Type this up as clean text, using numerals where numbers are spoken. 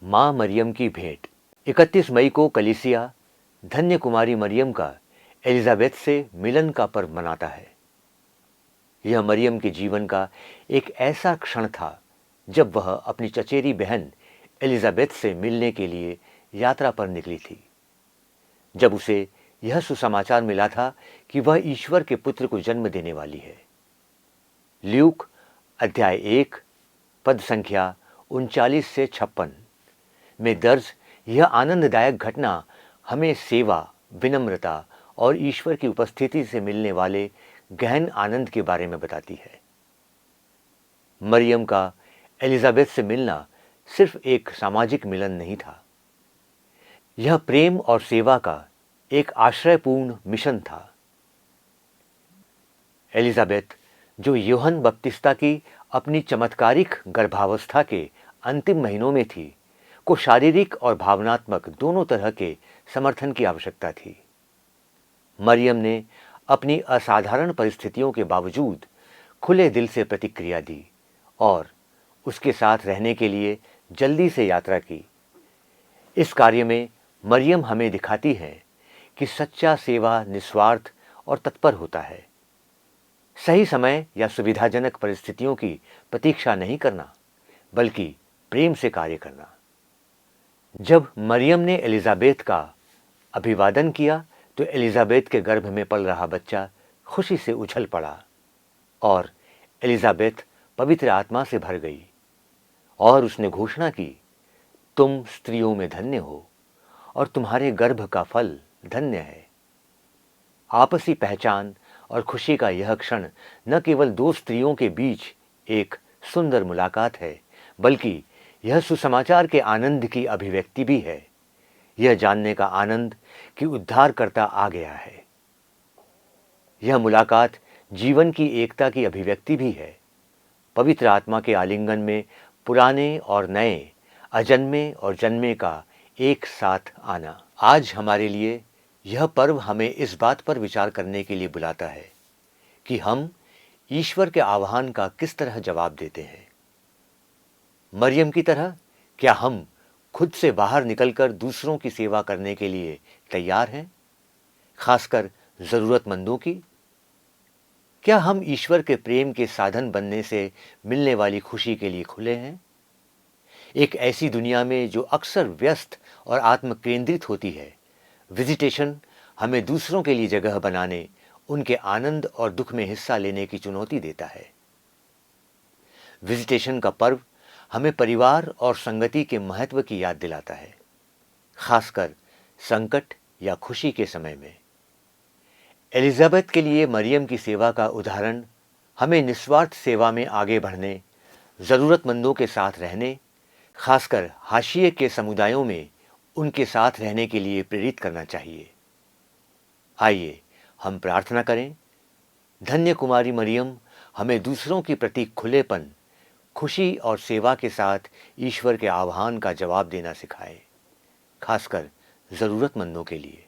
माँ मरियम की भेंट। 31 मई को कलीसिया धन्य कुमारी मरियम का एलिजाबेथ से मिलन का पर्व मनाता है। यह मरियम के जीवन का एक ऐसा क्षण था जब वह अपनी चचेरी बहन एलिजाबेथ से मिलने के लिए यात्रा पर निकली थी। जब उसे यह सुसमाचार मिला था कि वह ईश्वर के पुत्र को जन्म देने वाली है। ल्यूक अध्याय 1 पद संख्या 39 से 56 में दर्ज यह आनंददायक घटना हमें सेवा, विनम्रता और ईश्वर की उपस्थिति से मिलने वाले गहन आनंद के बारे में बताती है। मरियम का एलिजाबेथ से मिलना सिर्फ एक सामाजिक मिलन नहीं था, यह प्रेम और सेवा का एक आश्रयपूर्ण मिशन था। एलिजाबेथ, जो यूहन्ना बपतिस्ता की अपनी चमत्कारिक गर्भावस्था के अंतिम महीनों में थी, को शारीरिक और भावनात्मक दोनों तरह के समर्थन की आवश्यकता थी। मरियम ने अपनी असाधारण परिस्थितियों के बावजूद खुले दिल से प्रतिक्रिया दी और उसके साथ रहने के लिए जल्दी से यात्रा की। इस कार्य में मरियम हमें दिखाती है कि सच्चा सेवा निस्वार्थ और तत्पर होता है। सही समय या सुविधाजनक परिस्थितियों की प्रतीक्षा नहीं करना, बल्कि प्रेम से कार्य करना। जब मरियम ने एलिजाबेथ का अभिवादन किया तो एलिजाबेथ के गर्भ में पल रहा बच्चा खुशी से उछल पड़ा और एलिजाबेथ पवित्र आत्मा से भर गई और उसने घोषणा की, तुम स्त्रियों में धन्य हो और तुम्हारे गर्भ का फल धन्य है। आपसी पहचान और खुशी का यह क्षण न केवल दो स्त्रियों के बीच एक सुंदर मुलाकात है, बल्कि यह सुसमाचार के आनंद की अभिव्यक्ति भी है। यह जानने का आनंद कि उद्धारकर्ता आ गया है। यह मुलाकात जीवन की एकता की अभिव्यक्ति भी है। पवित्र आत्मा के आलिंगन में पुराने और नए, अजन्मे और जन्मे का एक साथ आना। आज हमारे लिए यह पर्व हमें इस बात पर विचार करने के लिए बुलाता है कि हम ईश्वर के आह्वान का किस तरह जवाब देते हैं। मरियम की तरह क्या हम खुद से बाहर निकलकर दूसरों की सेवा करने के लिए तैयार हैं, खासकर जरूरतमंदों की? क्या हम ईश्वर के प्रेम के साधन बनने से मिलने वाली खुशी के लिए खुले हैं? एक ऐसी दुनिया में जो अक्सर व्यस्त और आत्मकेंद्रित होती है, विजिटेशन हमें दूसरों के लिए जगह बनाने, उनके आनंद और दुख में हिस्सा लेने की चुनौती देता है। विजिटेशन का पर्व हमें परिवार और संगति के महत्व की याद दिलाता है, खासकर संकट या खुशी के समय में। एलिजाबेथ के लिए मरियम की सेवा का उदाहरण हमें निस्वार्थ सेवा में आगे बढ़ने, जरूरतमंदों के साथ रहने, खासकर हाशिए के समुदायों में उनके साथ रहने के लिए प्रेरित करना चाहिए। आइए हम प्रार्थना करें। धन्य कुमारी मरियम हमें दूसरों के प्रति खुलेपन, खुशी और सेवा के साथ ईश्वर के आह्वान का जवाब देना सिखाए, खासकर जरूरतमंदों के लिए।